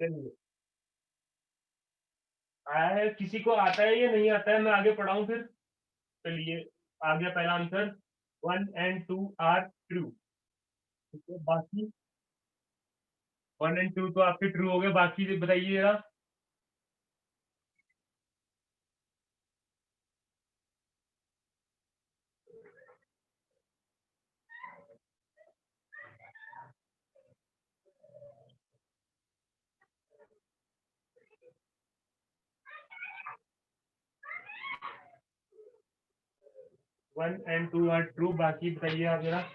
चलिए, आया है, किसी को आता है या नहीं आता है, मैं आगे पढ़ाऊँ फिर? चलिए, आ गया पहला आंसर, 1 एंड 2 आर ट्रू। ठीक है, बाकी 1 एंड 2 तो आपके ट्रू हो गए, बाकी बताइए ज़रा। 1 एंड 2 आर ट्रू, बाकी बताइए आप ज़रा।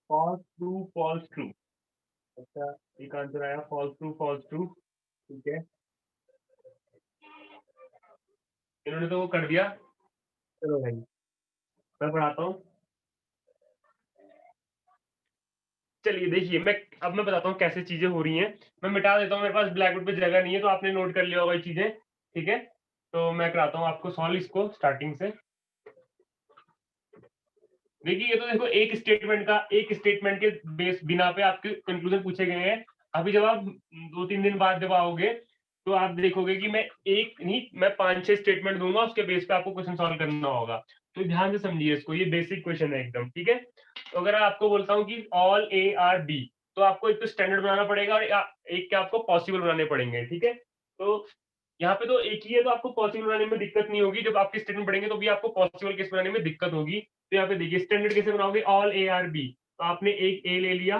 False true, false true. अच्छा, एक आंसर आया फॉल्स ट्रू, फॉल्स ट्रू। ठीक है, इन्होंने तो वो कर दिया। चलो भाई, मैं पढ़ाता हूँ। चलिए देखिए, अब मैं बताता हूँ कैसे चीज़ें हो रही हैं। मैं मिटा देता हूँ, मेरे पास ब्लैक बोर्ड पे जगह नहीं है, तो आपने नोट कर लिया होगा ये चीज़ें, ठीक है? तो मैं कराता हूँ आपको सॉल्व इसको स्टार्टिंग से। देखिए, ये तो देखो एक स्टेटमेंट के बिना पे आपके कंक्लूजन पूछे गए हैं। अभी जब आप 2-3 दिन बाद जब आओगे, तो आप देखोगे कि मैं एक नहीं, मैं 5-6 स्टेटमेंट दूँगा, उसके बेस पे आपको क्वेश्चन सॉल्व करना होगा। तो ध्यान से समझिए इसको, ये बेसिक क्वेश्चन है एकदम, ठीक है? तो अगर आपको बोलता हूँ कि ऑल ए आर बी, तो आपको एक तो स्टैंडर्ड बनाना पड़ेगा और एक क्या आपको पॉसिबल बनाने पड़ेंगे, ठीक है? तो यहाँ पे तो एक ही है, तो आपको पॉसिबल बनाने में दिक्कत नहीं होगी। जब आपके स्टेटमेंट पढ़ेंगे तो भी आपको पॉसिबल केस बनाने में दिक्कत होगी। तो यहाँ पे देखिए स्टैंडर्ड कैसे बनाओगे, ऑल ए आर बी, तो आपने एक ए ले लिया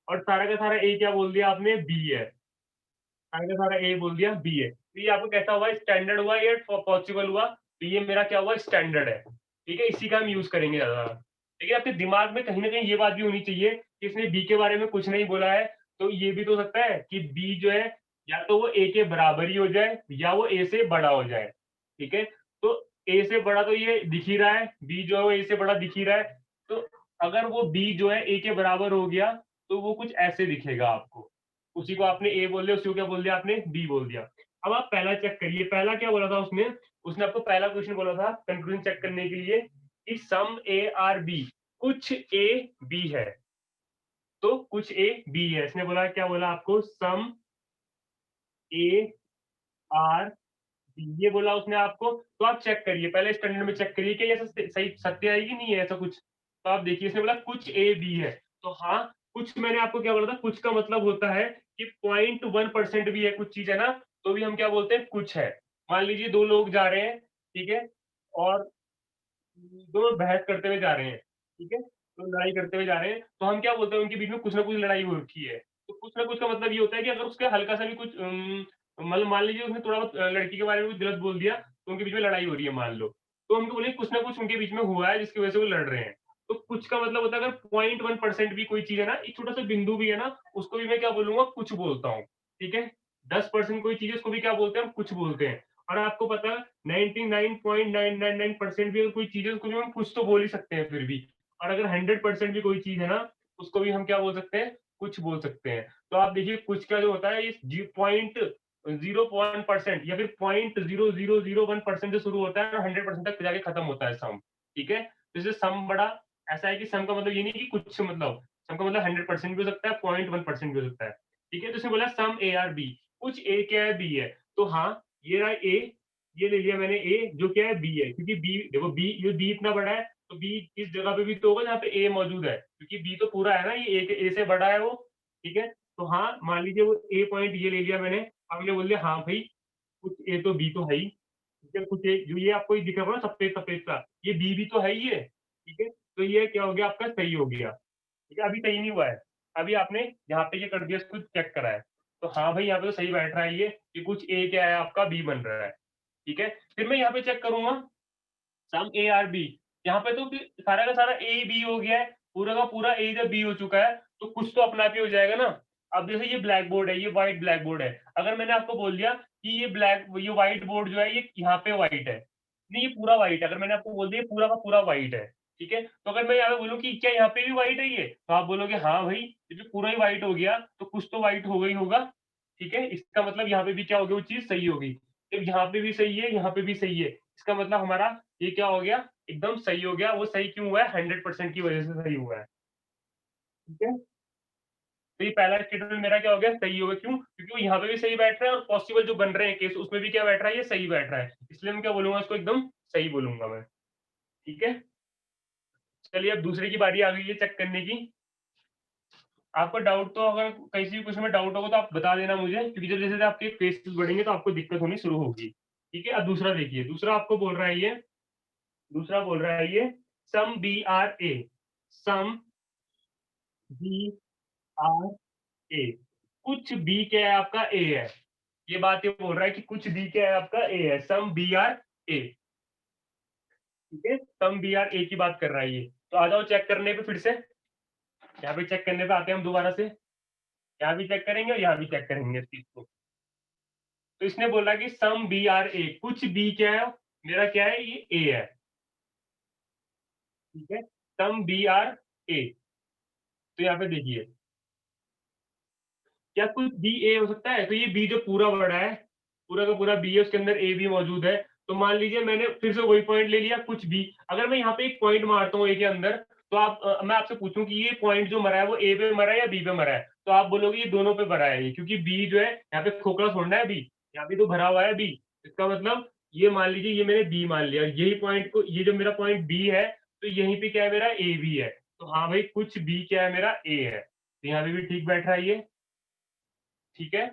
और सारा का सारा ए क्या बोल दिया आपने, बी है। सारा का सारा ए बोल दिया बी है, तो ये आपको कैसा हुआ, स्टैंडर्ड हुआ या पॉसिबल हुआ? तो ये मेरा क्या हुआ, स्टैंडर्ड है। ठीक है, इसी का हम यूज करेंगे ज्यादा। लेकिन आपके दिमाग में कहीं ना कहीं ये बात भी होनी चाहिए कि इसने बी के बारे में कुछ नहीं बोला है, तो ये भी तो हो सकता है कि बी जो है, या तो वो ए के बराबर ही हो जाए या वो ए से बड़ा हो जाए। ठीक है, तो ए से बड़ा तो ये दिख ही रहा है, बी जो है वो ए से बड़ा दिख ही रहा है। तो अगर वो बी जो है ए के बराबर हो गया, तो वो कुछ ऐसे दिखेगा आपको। उसी को आपने ए बोल दिया, उसी को क्या बोल दिया आपने, बी बोल दिया। अब आप पहला चेक करिए, पहला क्या बोला था उसने? उसने आपको पहला क्वेश्चन बोला था कंक्लूजन चेक करने के लिए कि सम ए आर बी, कुछ ए बी है। तो कुछ ए बी है, इसने बोला, क्या बोला आपको, सम ए आर बी, ये बोला उसने आपको। तो आप चेक करिए, पहले स्टैंडर्ड में चेक करिए कि ये सही सत्य है कि नहीं है ऐसा कुछ। तो आप देखिए, इसने बोला कुछ ए बी है। तो हाँ, कुछ मैंने आपको क्या बोला था, कुछ का मतलब होता है कि 0.1% भी है कुछ चीज, है ना? तो भी हम क्या बोलते हैं, कुछ है। मान लीजिए दो लोग जा रहे हैं, ठीक है, और दोनों बहस करते हुए जा रहे हैं, ठीक है? तो लड़ाई करते हुए जा रहे हैं, तो हम क्या बोलते हैं, उनके बीच में कुछ ना कुछ लड़ाई हो रखी है। तो कुछ ना कुछ का मतलब ये होता है कि अगर उसका हल्का-सा भी कुछ मतलब मान लीजिए उसने थोड़ा बहुत लड़की के बारे में कुछ गलत बोल दिया, तो उनके बीच में लड़ाई हो रही है मान लो। तो उनको बोलेंगे कुछ ना कुछ उनके बीच में हुआ है जिसकी वजह से वो लड़ रहे हैं। तो कुछ का मतलब होता है अगर 0.1% भी कोई चीज़ है ना, एक छोटा-सा बिंदु भी है ना, उसको भी मैं क्या बोलूँगा, कुछ बोलता हूँ, ठीक है? 10% कोई चीज़ है, उसको भी क्या बोलते हैं, हम कुछ बोलते हैं। और आपको पता है 99.999% भी अगर कोई चीज़ है, उसको भी हम कुछ तो बोल ही सकते हैं फिर भी। और अगर 100% भी कोई चीज़ है ना, उसको भी हम क्या बोल सकते हैं, कुछ बोल सकते हैं। तो आप देखिए कुछ का जो होता है, इस जी पॉइंट 0% या फिर 0.0001% से शुरू होता है और 100% तक जाके खत्म होता है सम, ठीक है? जैसे सम बड़ा ऐसा है कि सम का मतलब ये नहीं कि कुछ, मतलब सम का मतलब 100% भी हो सकता है, 0.1% भी हो सकता है, ठीक है? तो इसने बोला सम ए आर बी, कुछ ए क्या है, बी है। तो हाँ, ये रहा ए, ये ले लिया मैंने ए, जो क्या है, बी है, क्योंकि बी देखो, बी ये बी इतना बड़ा है, तो बी इस जगह पे भी तो होगा जहाँ पे ए मौजूद है, क्योंकि बी तो पूरा है ना, ये ए से बड़ा है वो, ठीक है? तो हाँ, मान लीजिए वो ए पॉइंट ये ले लिया मैंने, अब हमने बोल दिया हाँ भाई, कुछ ए तो बी तो है ही, ठीक है? कुछ ए जो ये आपको ये दिख रहा है ना सफेद-सफेद सा, ये बी भी तो है ही है, ठीक है? तो ये क्या हो गया आपका, सही हो गया, ठीक है? अभी सही नहीं हुआ है, अभी आपने यहाँ पे ये कर दिया, इसको चेक करा है। तो हाँ भाई, यहाँ पे तो सही बैठ रहा है ये, कि कुछ ए क्या है आपका, बी बन रहा है, ठीक है? फिर मैं यहाँ पे चेक करूँगा सम ए आर बी, यहाँ पे तो फिर सारा का सारा ए बी हो गया है, पूरा का पूरा ए जब बी हो चुका है, तो कुछ तो अपने आप ही हो जाएगा ना। अब जैसे ये ब्लैक बोर्ड है, ये व्हाइट ब्लैक बोर्ड है, अगर मैंने आपको बोल दिया कि ये व्हाइट बोर्ड जो है ये यहाँ पे व्हाइट है, नहीं ये पूरा व्हाइट है, अगर मैंने आपको बोल दिया पूरा का पूरा व्हाइट है, ठीक है? तो अगर मैं यहाँ पे बोलूँ कि क्या यहाँ पे भी व्हाइट है ये? तो आप बोलोगे हाँ भाई, ये जो पूरा ही व्हाइट हो गया, तो कुछ तो व्हाइट होगा ही होगा, ठीक है? इसका मतलब यहाँ पे भी क्या हो गया, वो चीज़ सही हो गई। जब यहाँ पे भी सही है, यहाँ पे भी सही है, इसका मतलब हमारा ये क्या हो गया, एकदम सही हो गया। वो सही क्यों हुआ है? 100% की वजह से सही हुआ है, ठीक है? तो ये पहला स्टेटमेंट मेरा क्या हो गया, सही हो गया। क्यों? क्योंकि वो यहाँ पे भी सही बैठ रहा है और पॉसिबल जो बन रहे हैं केस उसमें भी क्या बैठ रहा है, ये सही बैठ रहा है। इसलिए मैं क्या बोलूँगा, इसको एकदम सही बोलूँगा मैं, ठीक है? चलिए अब दूसरे की बारी आ गई है चेक करने की। आपको डाउट तो अगर किसी भी क्वेश्चन में डाउट होगा तो आप बता देना मुझे, क्योंकि जब जैसे आपके केसेस बढ़ेंगे तो आपको दिक्कत होनी शुरू होगी, ठीक है? अब दूसरा देखिए, दूसरा आपको बोल रहा है ये, दूसरा बोल रहा है ये some B R A, some B R A, कुछ बी क्या है आपका ए है। ये बात ये बोल रहा है कि कुछ बी क्या है आपका ए है, सम बी आर ए, ठीक है? सम बी आर ए की बात कर रहा है ये। तो आ जाओ चेक करने पे फिर से, यहाँ पे चेक करने पे आते हैं हम दोबारा से, यहाँ भी चेक करेंगे और यहाँ भी चेक करेंगे इस चीज को। तो इसने बोला कि सम बी आर ए, कुछ बी क्या है, मेरा क्या है, ये ए है, ठीक है? सम बी आर ए, तो यहाँ पे देखिए क्या कुछ बी ए हो सकता है? तो ये बी जो पूरा बड़ा है, पूरा का पूरा बी है, उसके अंदर ए भी मौजूद है। तो मान लीजिए मैंने फिर से वही पॉइंट ले लिया, कुछ बी। अगर मैं यहाँ पे एक पॉइंट मारता हूँ ए के अंदर, तो आप मैं आपसे पूछूं कि ये पॉइंट जो मरा है वो ए पे मरा है या बी पे मरा है, तो आप बोलोगे ये दोनों पे भरा है ये, क्योंकि बी जो है यहाँ पे खोखला छोड़ना है, बी यहाँ पे तो भरा हुआ है बी। इसका मतलब ये मान लीजिए ये मैंने बी मान लिया, यही पॉइंट को, ये जो मेरा पॉइंट बी है, तो यहीं पे क्या है मेरा ए भी है। तो हाँ भाई, कुछ बी क्या है, मेरा ए है। तो यहाँ पे भी ठीक बैठ रहा है ये, ठीक है?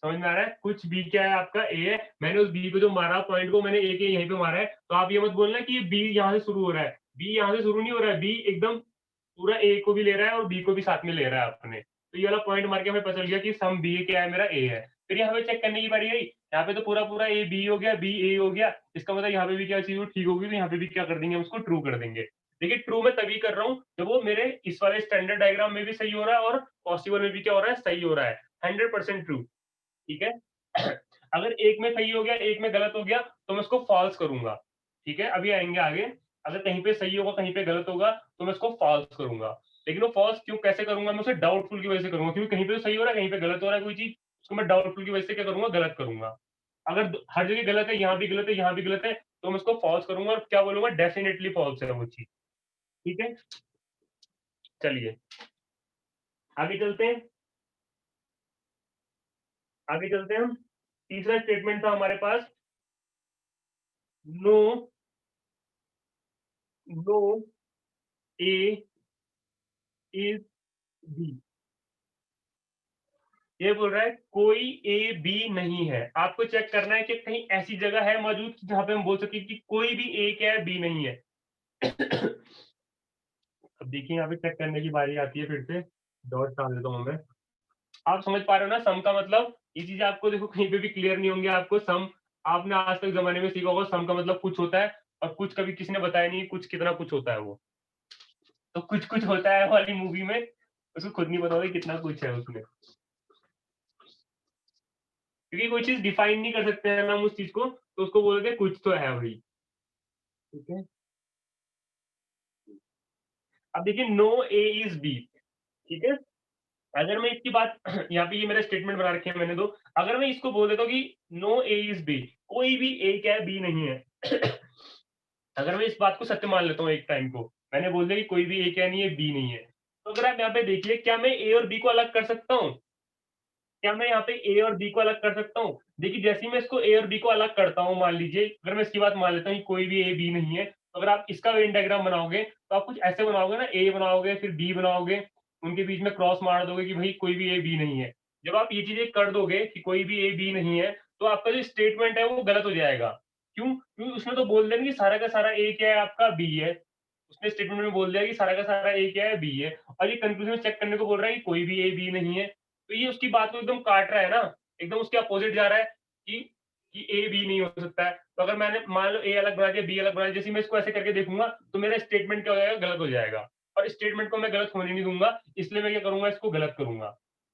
समझ में आ रहा है? कुछ बी क्या है आपका ए है, मैंने उस बी को जो मारा पॉइंट को मैंने ए के यहीं पे मारा है, तो आप ये मत बोलना कि ये बी यहाँ से शुरू हो रहा है, बी यहाँ से शुरू नहीं हो रहा है, बी एकदम पूरा ए को भी ले रहा है और बी को भी साथ में ले रहा है अपने। तो ये वाला पॉइंट मार के हमें पता चल गया कि सम बी क्या है, मेरा ए है। फिर यहाँ पे चेक करने की बारी आई, यहाँ पे तो पूरा पूरा ए बी हो गया, बी ए हो गया, इसका मतलब यहाँ पे भी क्या चीज ठीक होगी, तो यहाँ पे भी क्या कर देंगे, हम उसको ट्रू कर देंगे। देखिए ट्रू मैं तभी कर रहा हूँ जब वो मेरे इस वाले स्टैंडर्ड डायग्राम में भी सही हो रहा है और पॉसिबल में भी क्या हो रहा है, सही हो रहा है, 100% ट्रू, ठीक है? अगर एक में सही हो गया, एक में गलत हो गया, तो मैं उसको फॉल्स करूंगा, ठीक है? अभी आएंगे आगे। अगर कहीं पे सही होगा, कहीं पे गलत होगा, तो मैं उसको फॉल्स करूंगा। लेकिन वो फॉल्स क्यों, कैसे करूंगा, मैं उसे डाउटफुल की वजह से करूंगा, क्योंकि कहीं पे तो सही हो रहा है, कहीं पे गलत हो रहा है कोई चीज, उसको मैं डाउटफुल की वजह से क्या करूंगा, गलत करूंगा। अगर हर जगह गलत है, यहाँ भी गलत है, यहाँ भी गलत है, तो मैं उसको फॉल्स करूंगा और क्या बोलूंगा, डेफिनेटली फॉल्स है वो चीज, ठीक है? चलिए आगे चलते हैं, आगे चलते हैं हम। तीसरा स्टेटमेंट था हमारे पास, no, no A is B. ये बोल रहा है कोई ए बी नहीं है। आपको चेक करना है कि कहीं ऐसी जगह है मौजूद जहां पे हम बोल सके कि कोई भी ए क्या है, बी नहीं है। अब देखिए यहाँ पे चेक करने की बारी आती है, फिर से डॉट डाल देता हूँ मैं। आप समझ पा रहे हो ना सम का मतलब, ये चीज आपको देखो कहीं पे भी क्लियर नहीं होंगे आपको। सम आपने आज तक जमाने में सीखा होगा, सम का मतलब कुछ होता है, और कुछ कभी किसी ने बताया नहीं कुछ कितना कुछ होता है वो। तो कुछ कुछ होता है वाली मूवी में उसको खुद नहीं पता होगा कितना कुछ है उसमें, क्योंकि कोई चीज डिफाइन नहीं कर सकते हैं ना हम उस चीज को, तो उसको बोलते हैं कुछ तो है भाई, ठीक है? अब देखिए नो ए इज बी, ठीक है? अगर मैं इसकी बात यहाँ पे ये मेरा स्टेटमेंट बना रखे हैं मैंने दो, अगर मैं इसको बोल देता हूँ कि नो ए इज बी, कोई भी ए क्या है, बी नहीं है। अगर मैं इस बात को सत्य मान लेता हूँ एक टाइम को, मैंने बोल दिया कि कोई भी ए क्या नहीं है, बी नहीं है, तो अगर आप यहाँ पे देखिए, क्या मैं ए और बी को अलग कर सकता हूँ? क्या मैं यहाँ पे ए और बी को अलग कर सकता हूँ? देखिए जैसे ही मैं इसको ए और बी को अलग करता हूँ, मान लीजिए अगर मैं इसकी बात मान लेता हूँ कि कोई भी ए बी नहीं है, तो अगर आप इसका वेन डायग्राम बनाओगे तो आप कुछ ऐसे बनाओगे ना, ए बनाओगे फिर बी बनाओगे, उनके बीच में क्रॉस मार दोगे कि भाई कोई भी ए बी नहीं है। जब आप ये चीजें कर दोगे कि कोई भी ए बी नहीं है, तो आपका जो स्टेटमेंट है वो गलत हो जाएगा। क्यों? क्योंकि उसने तो बोल दिया कि सारा का सारा ए क्या है आपका, बी है। उसने स्टेटमेंट में बोल दिया कि सारा का सारा ए क्या है, बी है, और ये कंक्लूजन चेक करने को बोल रहा है कि कोई भी ए बी नहीं है। तो ये उसकी बात को एकदम काट रहा है ना, एकदम उसके अपोजिट जा रहा है कि ए बी नहीं हो सकता है। तो अगर मैंने मान लो ए अलग बना दिया, बी अलग बना दिया, जैसे मैं इसको ऐसे करके देखूंगा, तो मेरा स्टेटमेंट क्या हो जाएगा, गलत हो जाएगा। और स्टेटमेंट को मैं गलत होने नहीं दूंगा, इसलिए मैं क्या करूंगा, इसको गलत करूंगा।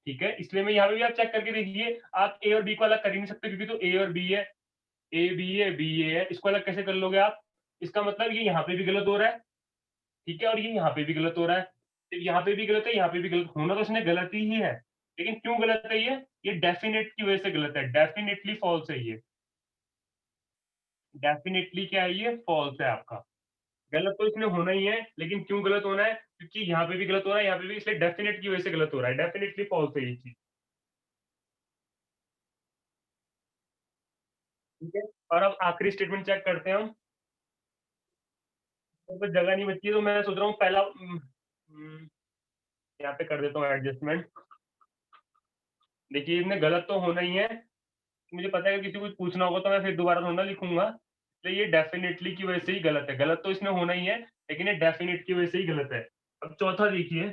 ठीक है, इसलिए मैं यहाँ पे भी आप चेक करके देखिए, आप ए और बी को अलग कर ही नहीं सकते, क्योंकि तो ए और बी है, ए बी है, बी ए है, इसको अलग कैसे कर लोगे आप? इसका मतलब ये यहाँ पे भी गलत हो रहा है, ठीक है, और ये यहाँ पे भी गलत हो रहा है। तो यहाँ पे भी गलत है, यहाँ पे भी गलत, होना तो इसने गलत ही है, लेकिन क्यों गलत है ये डेफिनेट की वजह से गलत है, डेफिनेटली फॉल्स है ये, डेफिनेटली क्या है, ये फॉल्स है आपका। गलत तो इसमें होना ही है, लेकिन क्यों गलत होना है? क्योंकि यहाँ पे भी गलत हो रहा है, यहाँ पे भी, इसलिए डेफिनेट की वजह से गलत हो रहा है, डेफिनेटली फॉल्स है ये चीज़, ठीक है? और अब आखिरी स्टेटमेंट चेक करते हैं हम, मेरे पास जगह नहीं बची है, तो मैं सोच रहा हूँ पहला यहाँ पे कर देता हूँ एडजस्टमेंट। देखिए, इसमें गलत तो होना ही है, मुझे पता है कि किसी को कुछ पूछना होगा तो मैं फिर दोबारा थोड़ा ना लिखूँगा, तो ये डेफिनेटली की वजह से ही गलत है, गलत तो इसमें होना ही है, लेकिन ये डेफिनेट की वजह से ही गलत है। अब चौथा देखिए,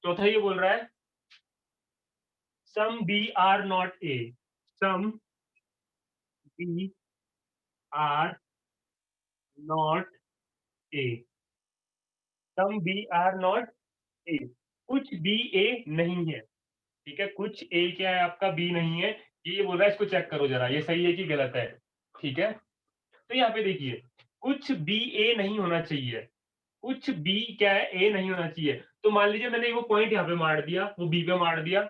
चौथा ये बोल रहा है, some B are not A, some B are not A, some B are not A, कुछ बी ए नहीं है, ठीक है, कुछ ए क्या है आपका, बी नहीं है, ये बोल रहा है, इसको चेक करो जरा, ये सही है कि गलत है, ठीक है? तो यहाँ पे देखिए, कुछ बी ए नहीं होना चाहिए, कुछ बी क्या है, ए नहीं होना चाहिए, तो मान लीजिए मैंने वो पॉइंट यहाँ पे मार दिया, वो बी पे मार दिया,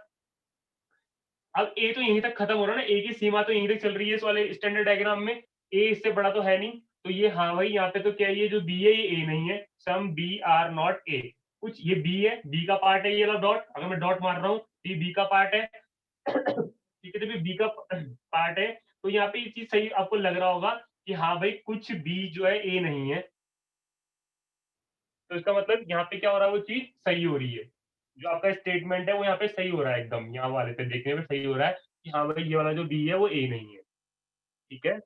अब ए तो यहीं तक खत्म हो रहा है ना, ए की सीमा तो यहीं तक चल रही है इस वाले स्टैंडर्ड डायग्राम में, ए इससे बड़ा तो है नहीं, तो ये हाँ भाई, यहाँ पे तो क्या है, ये जो बी है ये ए नहीं है, some B are not A, कुछ ये बी है, बी का पार्ट है ये वाला डॉट, अगर मैं डॉट मार रहा हूँ, ये बी का पार्ट है, ठीक है, तो बी का पार्ट है, तो यहाँ पे ये चीज सही आपको लग रहा होगा कि हाँ भाई, कुछ बी जो है ए नहीं है, तो इसका मतलब यहाँ पे क्या हो रहा है, वो चीज सही हो रही है, जो आपका स्टेटमेंट है वो यहाँ पे सही हो रहा है, एकदम यहाँ वाले पे देखने में सही हो रहा है कि हाँ भाई, ये वाला जो बी है वो ए नहीं है, ठीक है,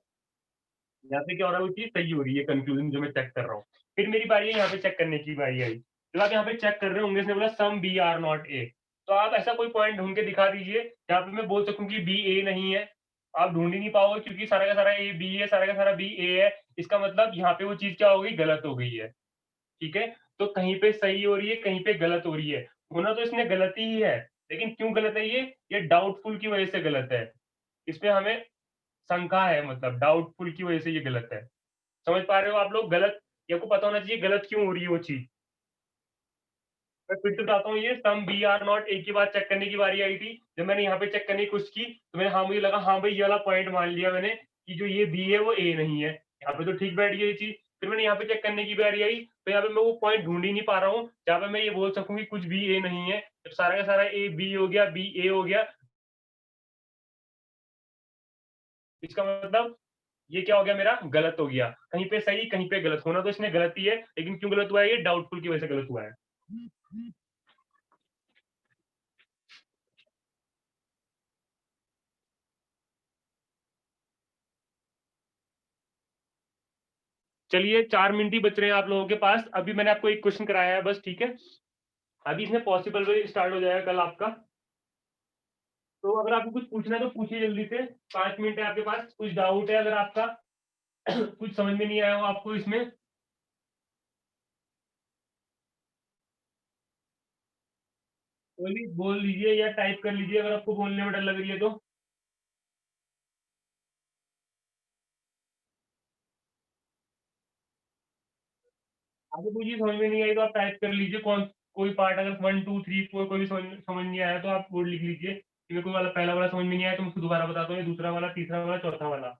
यहाँ पे क्या हो रहा है, वो चीज सही हो रही है, कंक्लूजन जो मैं चेक कर रहा हूँ। फिर मेरी बारी है यहाँ पे चेक करने की, बारी आई, जब आप यहाँ पे चेक कर रहे होंगे, इसने बोला some B are not A, तो आप ऐसा कोई पॉइंट ढूंढ के दिखा दीजिए जहाँ पे मैं बोल सकूं कि बी ए नहीं है, आप ढूंढ ही नहीं पाओगे, क्योंकि सारा का सारा ए बी है, सारा का सारा बी ए है, इसका मतलब यहाँ पे वो चीज क्या हो गई, गलत हो गई है, ठीक है? तो कहीं पे सही हो रही है, कहीं पे गलत हो रही है, होना तो इसमें गलत ही है, लेकिन क्यों गलत है ये डाउटफुल की वजह से गलत है, इसमें हमें शंका है, मतलब डाउटफुल की वजह से ये गलत है। समझ पा रहे हो आप लोग? गलत, ये आपको पता होना चाहिए गलत क्यों हो रही है वो चीज। मैं फिर से बताता हूँ, ये some B are not A की बात चेक करने की बारी आई थी, जब मैंने यहाँ पे चेक करने की कोशिश की, तो मैंने हाँ, मुझे लगा हाँ भाई, ये वाला पॉइंट मान लिया मैंने कि जो ये बी है वो ए नहीं है, यहाँ पे तो ठीक बैठ गई ये चीज। फिर मैंने यहाँ पे चेक करने की बारी आई, तो यहाँ पे मैं वो पॉइंट ढूंढ ही नहीं पा रहा हूँ जहाँ पे मैं ये बोल सकूँ कि कुछ भी ए नहीं है, जब सारा का सारा ए बी हो गया, बी ए हो गया, इसका मतलब ये क्या हो गया, मेरा गलत हो गया, कहीं पे सही कहीं पे गलत, होना तो इसने गलत ही है, लेकिन क्यों गलत हुआ है, ये डाउटफुल की वजह से गलत हुआ है। चलिए, 4 मिनट ही बच रहे हैं आप लोगों के पास, अभी मैंने आपको एक क्वेश्चन कराया है बस, ठीक है? अभी इसमें पॉसिबल वे स्टार्ट हो जाएगा कल आपका, तो अगर आपको कुछ पूछना है तो पूछिए जल्दी से, 5 मिनट है आपके पास, कुछ डाउट है अगर आपका, कुछ समझ में नहीं आया हो आपको इसमें, बोलिए, बोल लीजिए या टाइप कर लीजिए अगर आपको बोलने में डर लग रही है तो। आपको कोई चीज़ समझ में नहीं आई तो आप टाइप कर लीजिए, कौन कोई पार्ट अगर 1, 2, 3, 4 कोई भी समझ नहीं आया तो आप बोर्ड लिख लीजिए कि मेरे को वाला पहला वाला समझ में नहीं आया तो मैं उसको दोबारा बताता हूँ, ये दूसरा वाला, तीसरा वाला, चौथा वाला।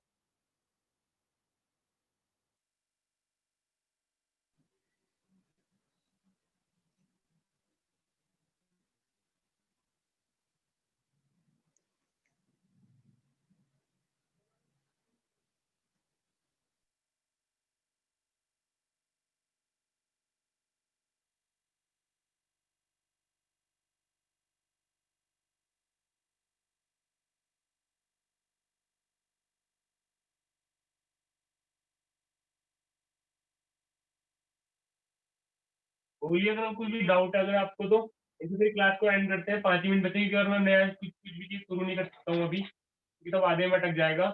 बोलिए अगर कुछ भी डाउट है अगर आपको तो, ऐसे फिर क्लास को एंड करते हैं, 5 ही मिनट बचेंगे, और मैं नया कुछ कुछ भी चीज़ शुरू नहीं कर सकता हूँ अभी, क्योंकि तब आधे में अटक जाएगा,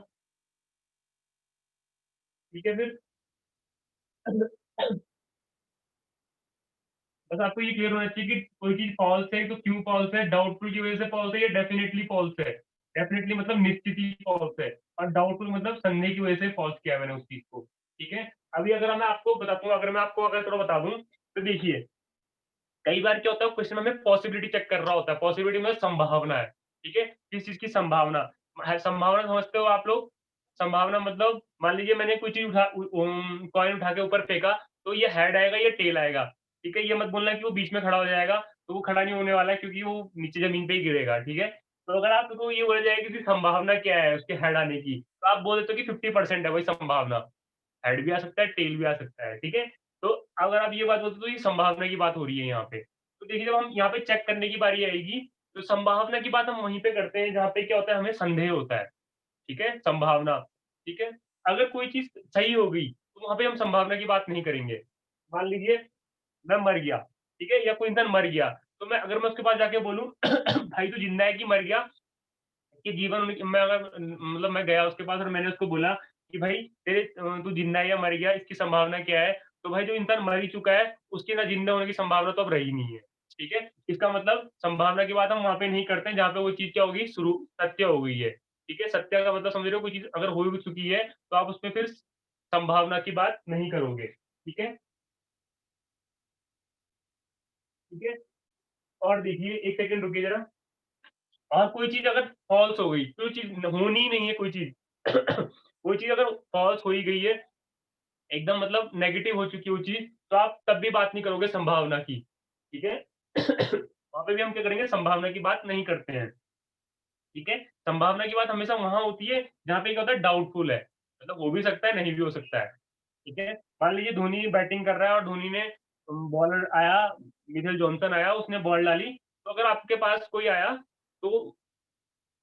ठीक है फिर? बस आपको ये क्लियर होना चाहिए कि कोई चीज फॉल्स है तो क्यों फॉल्स है, डाउटफुल की वजह से फॉल्स है या डेफिनेटली फॉल्स है। डेफिनेटली मतलब निश्चित ही फॉल्स है, और डाउटफुल मतलब संदेह की वजह से फॉल्स किया है मैंने उस चीज को। ठीक है, अभी अगर मैं आपको बताता हूँ, अगर मैं आपको अगर थोड़ा बता दूं तो देखिए, कई बार क्या होता है क्वेश्चन हमें पॉसिबिलिटी चेक कर रहा होता है, पॉसिबिलिटी मतलब संभावना है। ठीक है, किस चीज की संभावना है, संभावना समझते हो आप लोग? संभावना मतलब मान लीजिए मैंने कोई चीज कॉइन उठा के ऊपर फेंका, तो ये हेड आएगा या टेल आएगा। ठीक है, ये मत बोलना कि वो बीच में खड़ा हो जाएगा, तो वो खड़ा नहीं होने वाला है क्योंकि वो नीचे जमीन पे ही गिरेगा। ठीक है, तो अगर आपको ये बोला जाए कि उसकी संभावना क्या है उसके हेड आने की, तो आप बोल देते हो कि 50% है वही संभावना। हेड भी आ सकता है, टेल भी आ सकता है। ठीक है, तो अगर आप ये बात बोलते हो तो ये संभावना की बात हो रही है यहाँ पे। तो देखिए, जब हम यहाँ पे चेक करने की बारी आएगी, तो संभावना की बात हम वहीं पे करते हैं जहाँ पे क्या होता है, हमें संदेह होता है। ठीक है, संभावना। ठीक है, अगर कोई चीज सही हो गई तो वहां पे हम संभावना की बात नहीं करेंगे। मान लीजिए मैं मर गया, ठीक है, या कोई इंसान मर गया, तो मैं उसके पास जाके बोलूं भाई तू जिंदा है कि मर गया, कि जीवन मैं अगर मतलब मैं गया उसके पास और मैंने उसको बोला कि भाई तू जिंदा है या मर गया, इसकी संभावना क्या है? तो भाई जो इंसान मर ही चुका है, उसके ना जिंदा होने की संभावना तो अब रही नहीं है। ठीक है? इसका मतलब संभावना की बात हम वहाँ पे नहीं करते हैं जहाँ पे वो चीज़ क्या होगी, शुरू सत्य हो गई है। ठीक है? सत्य का मतलब समझ रहे हो, कोई चीज़ अगर हो भी चुकी है, तो आप उसपे फिर संभावना की बात नहीं करोगे। ठीक है? ठीक है? और देखिए 1 सेकंड रुकिए ज़रा। और कोई चीज़ अगर फ़ॉल्स हो गई, कोई चीज़ होनी ही नहीं है कोई चीज़। कोई चीज़ अगर फ़ॉल्स हो ही गई है, एकदम मतलब नेगेटिव हो चुकी है वो चीज़, तो आप तब भी बात नहीं करोगे संभावना की, ठीक है? वहाँ पे भी हम क्या करेंगे, संभावना की बात नहीं करते हैं, ठीक है? संभावना की बात हमेशा वहाँ होती है, जहाँ पे क्या होता है डाउटफुल है, मतलब हो भी सकता है, नहीं भी हो सकता है, ठीक है? मान लीजिए धोनी बैटिंग कर रहा है और धोनी ने बॉलर आया, मिचेल जॉनसन आया, उसने बॉल डाली, तो अगर आपके पास कोई आया, तो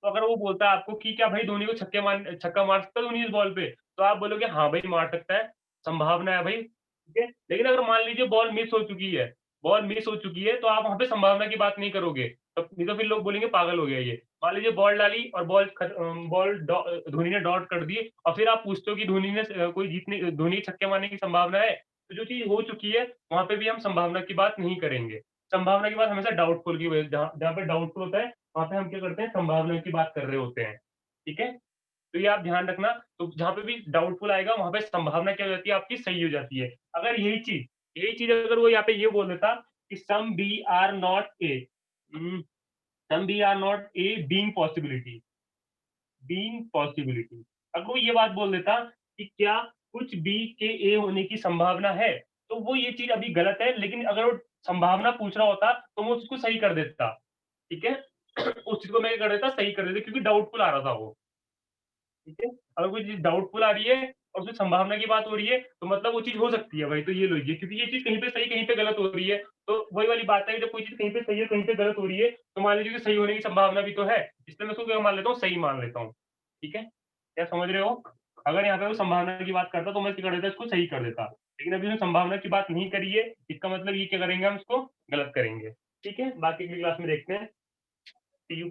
तो अगर वो बोलता है आपको कि क्या भाई धोनी को छक्का मार सकता है धोनी इस बॉल पे? तो आप बोलोगे हाँ भाई मार सकता है, संभावना है भाई, ठीक है? लेकिन अगर मान लीजिए बॉल मिस हो चुकी है तो आप वहाँ पे संभावना की बात नहीं करोगे। तब नहीं तो फिर लोग बोलेंगे पागल हो गया ये। मान लीजिए बॉल डाली और धोनी ने डॉट कर दी और फिर आप पूछते हो कि धोनी के छक्के मारने की संभावना है? तो जो चीज़ हो चुकी है, वहाँ पे भी हम संभावना की बात नहीं करेंगे। संभावना की बात हमेशा डाउटफुल की वजह जहाँ जहाँ पे डाउटफुल होता है, वहाँ पे हम क्या करते हैं, संभावना की बात कर रहे होते हैं, ठीक है? तो ये आप ध्यान रखना, तो जहाँ पे भी डाउटफुल आएगा वहाँ पे संभावना क्या हो जाती है, आपकी सही हो जाती है। अगर यही चीज़ अगर वो यहाँ पे ये बोल देता कि some B are not A um, some B are not A being possibility, अगर वो ये बात बोल देता कि क्या कुछ बी के ए होने की संभावना है, तो वो ये चीज़ अभी गलत है, लेकिन अगर वो संभावना पूछ रहा होता, तो मैं उसको सही कर देता, ठीक है? उस चीज़ को मैं क्या कर देता, सही कर देता क्योंकि डाउटफुल आ रहा था वो। ठीक है? अगर कोई चीज़ डाउटफुल आ रही है और उसमें संभावना की बात हो रही है, तो मतलब वो चीज़ हो सकती है भाई, तो ये लीजिए क्योंकि ये चीज़ कहीं पे सही, कहीं पे गलत हो रही है। तो वही वाली बात है कि जब कोई चीज़ कहीं पे सही है, कहीं पे गलत हो रही है, तो मान लीजिए कि सही होने की संभावना भी तो है, इसलिए मैं उसको क्या मान लेता हूँ, सही मान लेता हूँ। ठीक है? क्या समझ रहे हो? अगर यहाँ पे वो संभावना की बात करता, तो मैं क्या कर देता, इसको सही कर देता। लेकिन अभी उसने संभावना की बात नहीं करी है, इसका मतलब ये क्या करेंगे, हम इसको गलत करेंगे। ठीक है? बाकी अगली क्लास में देखते हैं। सी यू।